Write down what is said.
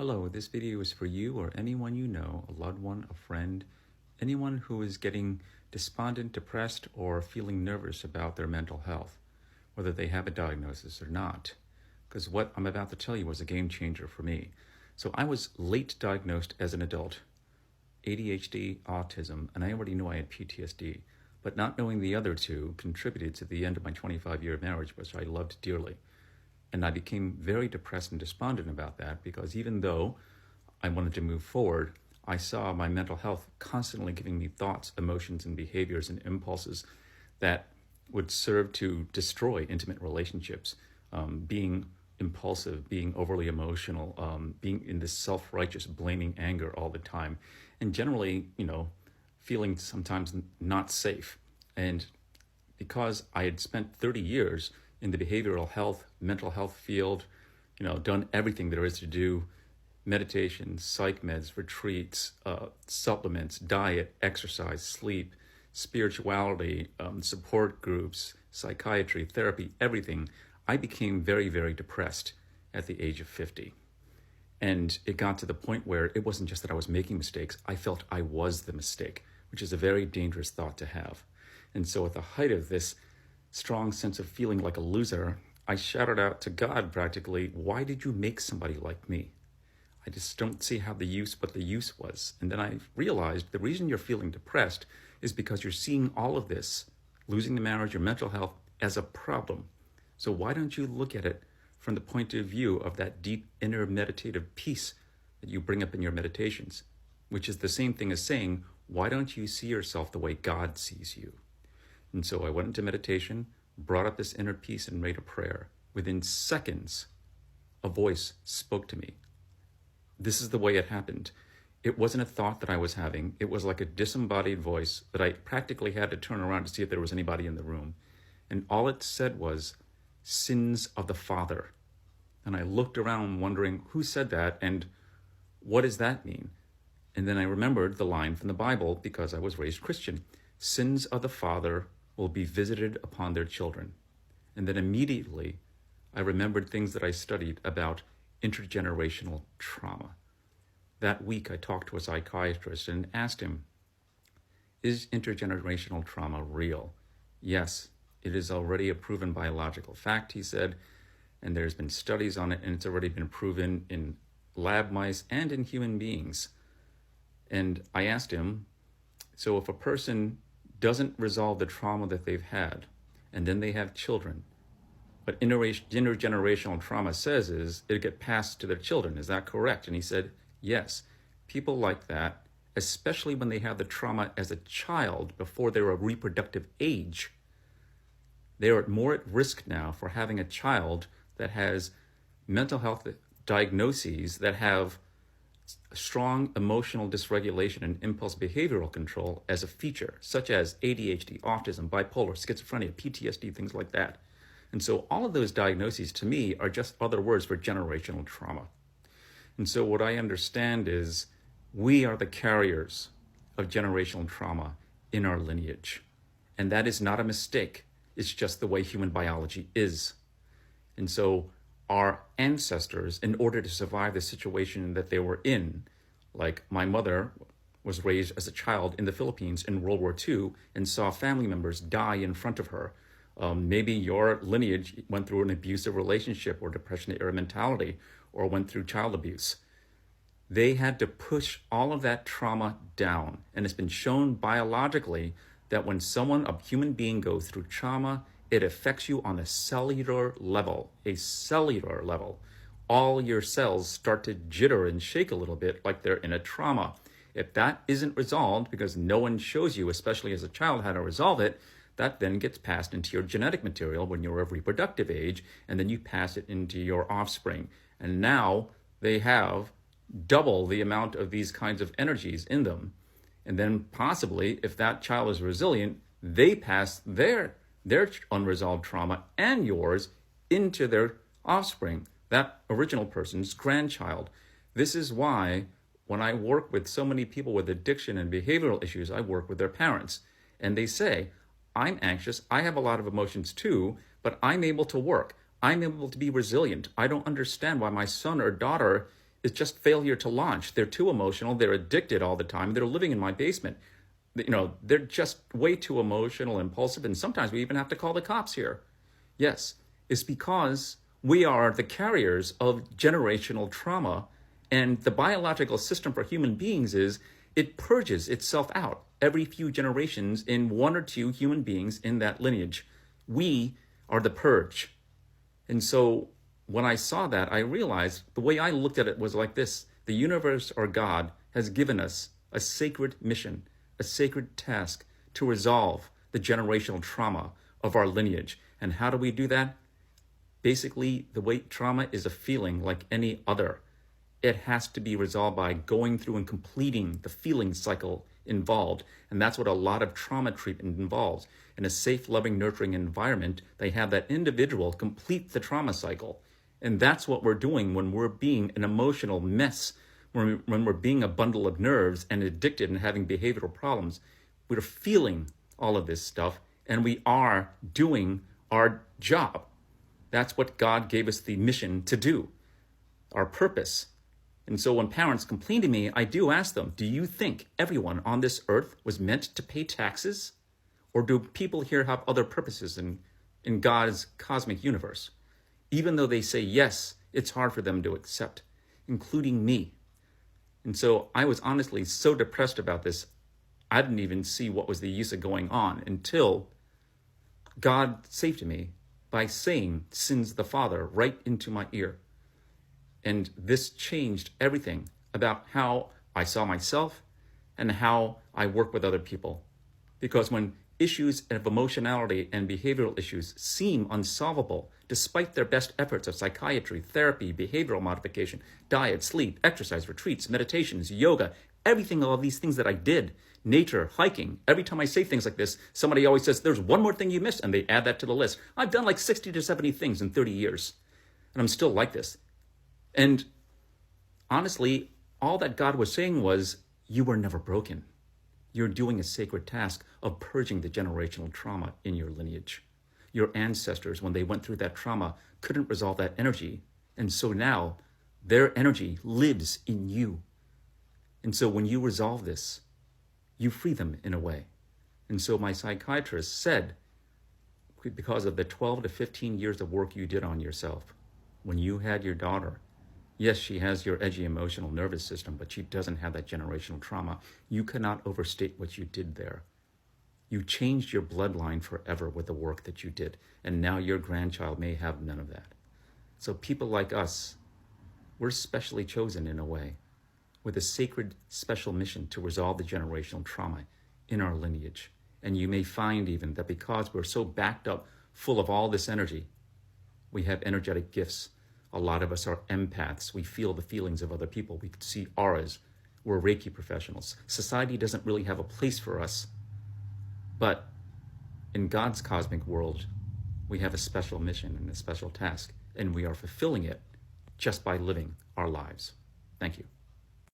Hello, this video is for you or anyone you know, a loved one, a friend, anyone who is getting despondent, depressed, or feeling nervous about their mental health, whether they have a diagnosis or not. Because what I'm about to tell you was a game changer for me. So I was late diagnosed as an adult, ADHD, autism, and I already knew I had PTSD, but not knowing the other two contributed to the end of my 25-year marriage, which I loved dearly. And I became very depressed and despondent about that because even though I wanted to move forward, I saw my mental health constantly giving me thoughts, emotions, and behaviors and impulses that would serve to destroy intimate relationships, being impulsive, being overly emotional, being in this self-righteous blaming anger all the time, and generally, feeling sometimes not safe. And because I had spent 30 years in the behavioral health, mental health field, done everything there is to do, meditation, psych meds, retreats, supplements, diet, exercise, sleep, spirituality, support groups, psychiatry, therapy, everything, I became very, very depressed at the age of 50. And it got to the point where it wasn't just that I was making mistakes, I felt I was the mistake, which is a very dangerous thought to have. And so at the height of this strong sense of feeling like a loser, I shouted out to God practically, why did you make somebody like me? I just don't see what the use was. And then I realized the reason you're feeling depressed is because you're seeing all of this, losing the marriage, your mental health, as a problem. So why don't you look at it from the point of view of that deep inner meditative peace that you bring up in your meditations, which is the same thing as saying, why don't you see yourself the way God sees you? And so I went into meditation, brought up this inner peace, and made a prayer. Within seconds, a voice spoke to me. This is the way it happened. It wasn't a thought that I was having. It was like a disembodied voice that I practically had to turn around to see if there was anybody in the room. And all it said was, sins of the father. And I looked around wondering who said that and what does that mean? And then I remembered the line from the Bible because I was raised Christian. Sins of the father will be visited upon their children. And then immediately I remembered things that I studied about intergenerational trauma. That week I talked to a psychiatrist and asked him, is intergenerational trauma real? Yes, it is already a proven biological fact, he said, and there's been studies on it, and it's already been proven in lab mice and in human beings. And I asked him, so if a person doesn't resolve the trauma that they've had, and then they have children, what intergenerational trauma says is it'll get passed to their children. Is that correct? And he said, yes. People like that, especially when they have the trauma as a child before they're a reproductive age, they're more at risk now for having a child that has mental health diagnoses that have strong emotional dysregulation and impulse behavioral control as a feature, such as ADHD, autism, bipolar, schizophrenia, PTSD, things like that. And so all of those diagnoses to me are just other words for generational trauma. And so what I understand is we are the carriers of generational trauma in our lineage. And that is not a mistake. It's just the way human biology is. And so our ancestors, in order to survive the situation that they were in, like my mother was raised as a child in the Philippines in World War II and saw family members die in front of her. Maybe your lineage went through an abusive relationship or depression-era mentality or went through child abuse. They had to push all of that trauma down. And it's been shown biologically that when a human being goes through trauma, it affects you on a cellular level, All your cells start to jitter and shake a little bit like they're in a trauma. If that isn't resolved, because no one shows you, especially as a child, how to resolve it, that then gets passed into your genetic material when you're of reproductive age, and then you pass it into your offspring. And now they have double the amount of these kinds of energies in them. And then possibly, if that child is resilient, they pass their unresolved trauma and yours into their offspring, that original person's grandchild. This is why when I work with so many people with addiction and behavioral issues, I work with their parents. And they say, I'm anxious, I have a lot of emotions too, but I'm able to work. I'm able to be resilient. I don't understand why my son or daughter It's just failure to launch. They're too emotional. They're addicted all the time. They're living in my basement. They're just way too emotional, impulsive, and sometimes we even have to call the cops here. Yes, it's because we are the carriers of generational trauma, and the biological system for human beings is it purges itself out every few generations in one or two human beings in that lineage. We are the purge. And so when I saw that, I realized the way I looked at it was like this. The universe or God has given us a sacred mission, a sacred task to resolve the generational trauma of our lineage. And how do we do that? Basically, the way trauma is a feeling like any other. It has to be resolved by going through and completing the feeling cycle involved. And that's what a lot of trauma treatment involves. In a safe, loving, nurturing environment, they have that individual complete the trauma cycle. And that's what we're doing when we're being an emotional mess, when we're being a bundle of nerves and addicted and having behavioral problems. We're feeling all of this stuff, and we are doing our job. That's what God gave us the mission to do, our purpose. And so when parents complain to me, I do ask them, do you think everyone on this earth was meant to pay taxes? Or do people here have other purposes in God's cosmic universe? Even though they say yes, it's hard for them to accept, including me. And so I was honestly so depressed about this, I didn't even see what was the use of going on until God saved me by saying "Sins the Father" right into my ear. And this changed everything about how I saw myself and how I work with other people. Because when issues of emotionality and behavioral issues seem unsolvable, despite their best efforts of psychiatry, therapy, behavioral modification, diet, sleep, exercise, retreats, meditations, yoga, everything, all of these things that I did, nature, hiking, every time I say things like this, somebody always says, there's one more thing you missed, and they add that to the list. I've done like 60 to 70 things in 30 years, and I'm still like this. And honestly, all that God was saying was, you were never broken. You're doing a sacred task of purging the generational trauma in your lineage. Your ancestors, when they went through that trauma, couldn't resolve that energy. And so now their energy lives in you. And so when you resolve this, you free them in a way. And so my psychiatrist said, because of the 12 to 15 years of work you did on yourself, when you had your daughter, yes, she has your edgy emotional nervous system, but she doesn't have that generational trauma. You cannot overstate what you did there. You changed your bloodline forever with the work that you did, and now your grandchild may have none of that. So people like us, we're specially chosen in a way, with a sacred special mission to resolve the generational trauma in our lineage. And you may find even that because we're so backed up, full of all this energy, we have energetic gifts. A lot of us are empaths. We feel the feelings of other people. We can see auras. We're Reiki professionals. Society doesn't really have a place for us. But in God's cosmic world, we have a special mission and a special task, and we are fulfilling it just by living our lives. Thank you.